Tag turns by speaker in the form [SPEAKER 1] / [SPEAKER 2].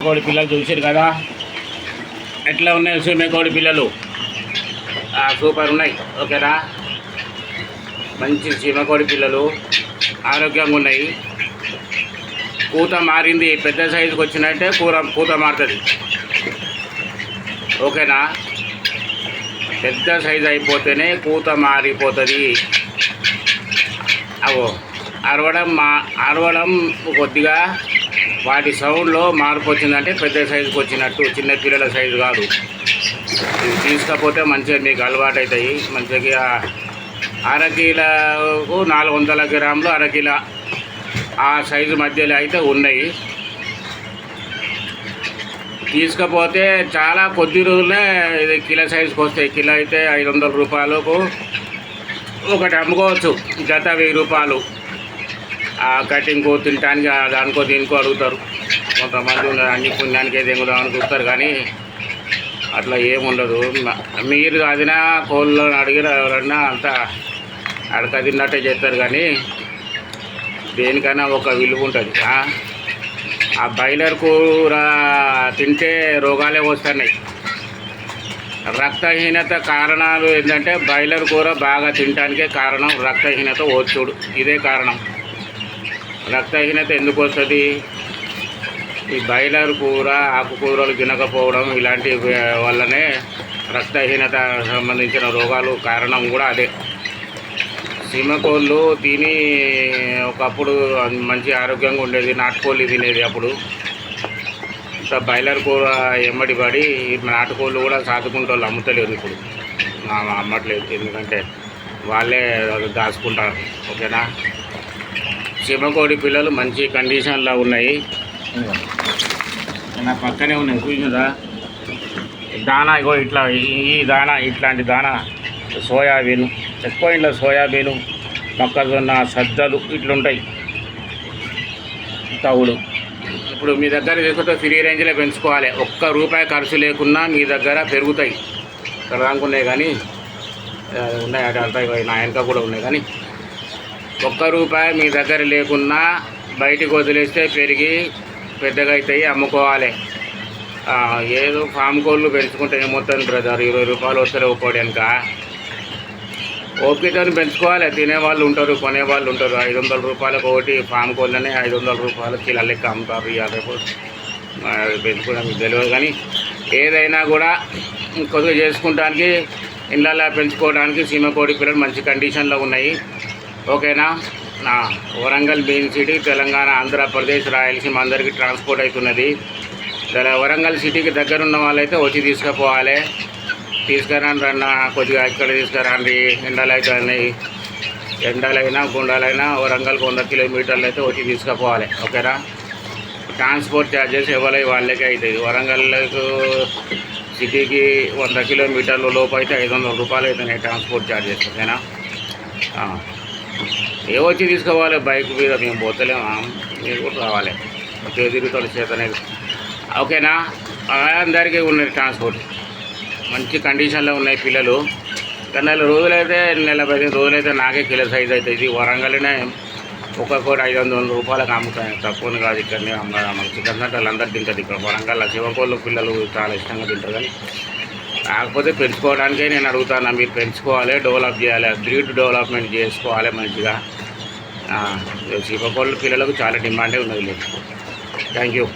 [SPEAKER 1] కోడి పిల్లలు చూసారు కదా, ఎట్లా ఉన్నాయి సీమ కోడి పిల్లలు? సూపర్ ఉన్నాయి. ఓకేనా, మంచి సీమ కోడి పిల్లలు ఆరోగ్యంగా ఉన్నాయి. పూత మారింది, పెద్ద సైజుకి వచ్చినట్టే పూత మారుతుంది. ఓకేనా, పెద్ద సైజు అయిపోతేనే పూత మారిపోతుంది. అరవడం కొద్దిగా వాటి సౌండ్లో మార్పు వచ్చిందంటే పెద్ద సైజుకి వచ్చినట్టు, చిన్న పిల్లల సైజు కాదు. ఇవి తీసుకపోతే మంచిగా మీకు అలవాటు అవుతాయి. మంచిగా అరకిలకు 400 గ్రాములు, అరకిల ఆ సైజు మధ్యలో అయితే ఉన్నాయి. తీసుకపోతే చాలా కొద్ది రోజులే ఇది కిలో సైజుకి వస్తాయి. కిలో అయితే 500 రూపాయలకు ఒకటి అమ్ముకోవచ్చు. జత 1000 రూపాయలు. కటింగ్కు తినడానికి దానికో దీనికో అడుగుతారు కొంతమంది. అన్ని పుణ్యానికే దిగుదామని చూస్తారు, కానీ అట్లా ఏముండదు. మీరు అదినా కోళ్ళని అడిగిన ఎవరన్నా అంతా అడక తిన్నట్టే చేస్తారు, కానీ దేనికైనా ఒక విలువ ఉంటుంది. ఆ బాయిలర్ కూర తింటే రోగాలే వస్తున్నాయి. రక్తహీనత కారణాలు ఏంటంటే బాయిలర్ కూర బాగా తినడానికే కారణం రక్తహీనత వచ్చుడు. ఇదే కారణం. రక్తహీనత ఎందుకు వస్తుంది? ఈ బాయిలర్ కూర, ఆకుకూరలు తినకపోవడం ఇలాంటి వల్లనే రక్తహీనత సంబంధించిన రోగాలు కారణం కూడా అదే. సీమకోళ్ళు తిని ఒకప్పుడు మంచి ఆరోగ్యంగా ఉండేది, నాటుకోళ్ళు తినేది. అప్పుడు ఇంకా బాయిలర్ కూర ఎమ్మడి పడి నాటుకోళ్ళు కూడా సాదుకుంటూ వాళ్ళు అమ్ముతలేరు. ఇప్పుడు అమ్మట్లేదు, ఎందుకంటే వాళ్ళే దాచుకుంటారు. ఓకేనా, సీమకోడి పిల్లలు మంచి కండిషన్లో ఉన్నాయి. నా పక్కనే ఉన్నాయి చూసిందా? దానా ఇగో ఇట్లా, ఈ దానా ఇట్లాంటి దానా సోయాబీను, ఎక్కువ ఇంట్లో సోయాబీను, మొక్కజొన్న, సజ్జలు ఇట్లుంటాయి. తవుడు ఇప్పుడు మీ దగ్గర తీసుకుంటే ఫ్రీ రేంజ్లో పెంచుకోవాలి. ₹1 ఖర్చు లేకున్నా మీ దగ్గర పెరుగుతాయి. ఇక్కడ అనుకున్నాయి కానీ ఉన్నాయి, అదంతా నా వెనక కూడా ఉన్నాయి. కానీ ₹1 మీ దగ్గర లేకున్నా బయటికి వదిలేస్తే పెరిగి పెద్దగా అవుతాయి, అమ్ముకోవాలి. ఏదో ఫామ్ కోళ్ళు పెంచుకుంటే ఏమవుతుంది బ్రదర్? ₹20 వస్తారు ఒక్కోటి వెనక. ఓపికతో పెంచుకోవాలి. తినేవాళ్ళు ఉంటారు, కొనేవాళ్ళు ఉంటారు. ₹500 ఒకటి ఫామ్ కోళ్ళనే ₹500 కిలో లెక్క అమ్ముతారు. రేపు పెంచుకోవడం మీకు తెలియదు, కానీ ఏదైనా కూడా కొద్దిగా చేసుకుంటానికి ఇళ్ళల్లో పెంచుకోవడానికి సీమకోడి పిల్లలు మంచి కండిషన్లో ఉన్నాయి. ఓకేనా, వరంగల్ మెయిన్ సిటీ, తెలంగాణ, ఆంధ్రప్రదేశ్, రాయలసీమ అందరికీ ట్రాన్స్పోర్ట్ అవుతున్నది. వరంగల్ సిటీకి దగ్గర ఉన్న వాళ్ళైతే వచ్చి తీసుకుపోవాలి. తీసుకురండి అన్న, కొద్దిగా ఇక్కడ తీసుకురండి. ఎండలైనా గుండాలైనా వరంగల్కి 100 కిలోమీటర్లు అయితే వచ్చి తీసుకుపోవాలి. ఓకేనా, ట్రాన్స్పోర్ట్ ఛార్జెస్ ఎవరై వాళ్ళకే అవుతుంది. వరంగల్కు సిటీకి 100 కిలోమీటర్ల లోపు అయితే ₹500 అవుతున్నాయి ట్రాన్స్పోర్ట్ ఛార్జెస్. ఓకేనా, ఏ వచ్చి తీసుకోవాలి. బైక్ మీద మేము పోతలేమా, మీరు కూడా రావాలి. తిరుగుతాడు చేతనేది. ఓకేనా, అందరికీ ఉన్నది ట్రాన్స్పోర్ట్. మంచి కండిషన్లో ఉన్నాయి పిల్లలు. నెల రోజులైతే, నెల 15 రోజులైతే నాకే కిలో సైజ్ అవుతుంది. వరంగల్నే ఒక్కొక్కటి ₹500 అమ్ముతాయి. తక్కువని కాదు. ఇక్కడనే అమ్మ చికెన్ సెంటర్లు అందరు తింటుంది. ఇక్కడ వరంగల్ శివకోళ్ళు పిల్లలు చాలా ఇష్టంగా తింటారు. కానీ కాకపోతే పెంచుకోవడానికే నేను అడుగుతాను. మీరు పెంచుకోవాలి, డెవలప్ చేయాలి, బ్రీడ్ డెవలప్మెంట్ చేసుకోవాలి మంచిగా. శివకోళ్ళు పిల్లలకు చాలా డిమాండే ఉన్నది. Thank you.